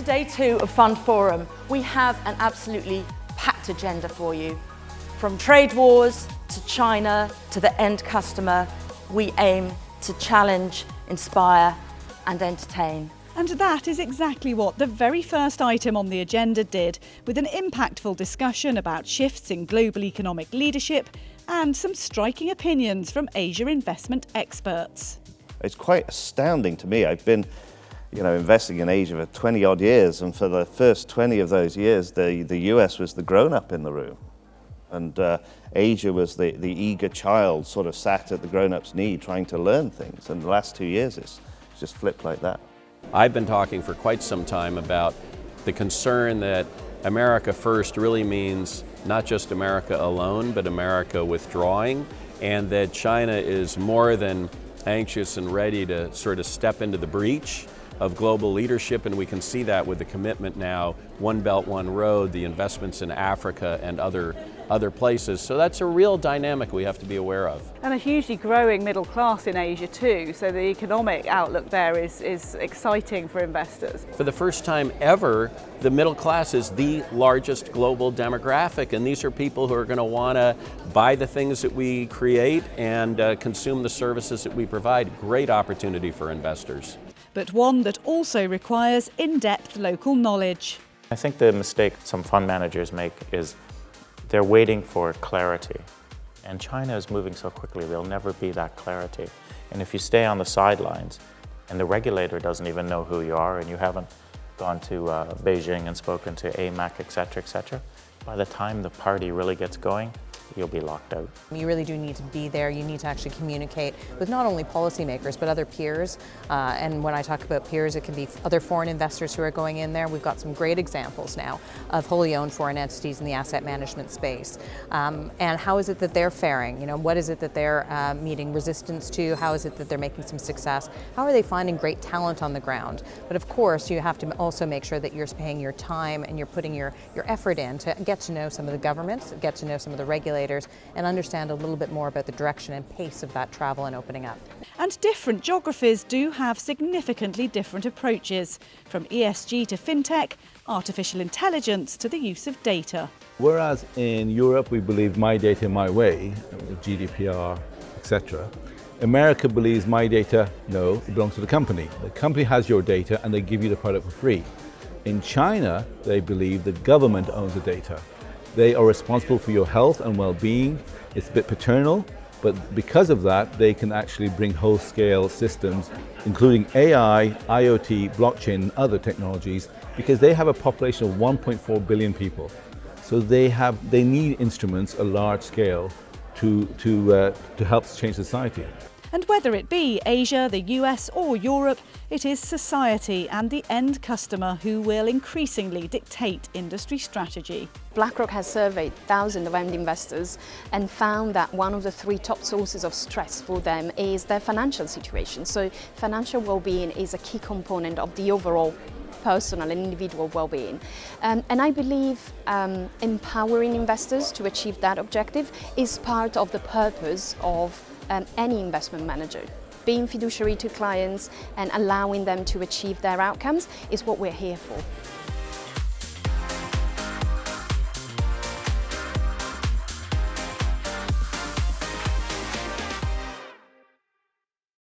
day 2 of FundForum, we have an absolutely packed agenda for you. From trade wars to China to the end customer, we aim to challenge, inspire and entertain. And that is exactly what the very first item on the agenda did, with an impactful discussion about shifts in global economic leadership and some striking opinions from Asia investment experts. It's quite astounding to me. I've been investing in Asia for 20 odd years, and for the first 20 of those years, the US was the grown-up in the room. And Asia was the eager child sort of sat at the grown-up's knee trying to learn things. And the last 2 years, it's just flipped like that. I've been talking for quite some time about the concern that America first really means not just America alone, but America withdrawing, and that China is more than anxious and ready to sort of step into the breach of global leadership, and we can see that with the commitment now, One Belt, One Road, the investments in Africa and other places. So that's a real dynamic we have to be aware of. And a hugely growing middle class in Asia too, so the economic outlook there is exciting for investors. For the first time ever, the middle class is the largest global demographic, and these are people who are going to want to buy the things that we create and consume the services that we provide. Great opportunity for investors. But one that also requires in-depth local knowledge. I think the mistake some fund managers make is they're waiting for clarity. And China is moving so quickly, there'll never be that clarity. And if you stay on the sidelines and the regulator doesn't even know who you are and you haven't gone to Beijing and spoken to AMAC, etc., by the time the party really gets going, you'll be locked out. You really do need to be there. You need to actually communicate with not only policymakers but other peers. And when I talk about peers, it can be other foreign investors who are going in there. We've got some great examples now of wholly owned foreign entities in the asset management space. And how is it that they're faring? What is it that they're meeting resistance to? How is it that they're making some success? How are they finding great talent on the ground? But of course, you have to also make sure that you're paying your time and you're putting your effort in to get to know some of the governments, get to know some of the regulators, and understand a little bit more about the direction and pace of that travel and opening up. And different geographies do have significantly different approaches, from ESG to fintech, artificial intelligence to the use of data. Whereas in Europe we believe my data, my way, GDPR, etc. America believes my data, no, it belongs to the company. The company has your data and they give you the product for free. In China, they believe the government owns the data. They are responsible for your health and well-being. It's a bit paternal, but because of that, they can actually bring whole-scale systems, including AI, IoT, blockchain, and other technologies, because they have a population of 1.4 billion people. So they need instruments at large scale to help change society. And whether it be Asia, the US or Europe, it is society and the end customer who will increasingly dictate industry strategy. Blackrock has surveyed thousands of end investors and found that one of the 3 top sources of stress for them is their financial situation. So financial well-being is a key component of the overall personal and individual well-being. And I believe empowering investors to achieve that objective is part of the purpose of any investment manager. Being fiduciary to clients and allowing them to achieve their outcomes is what we're here for.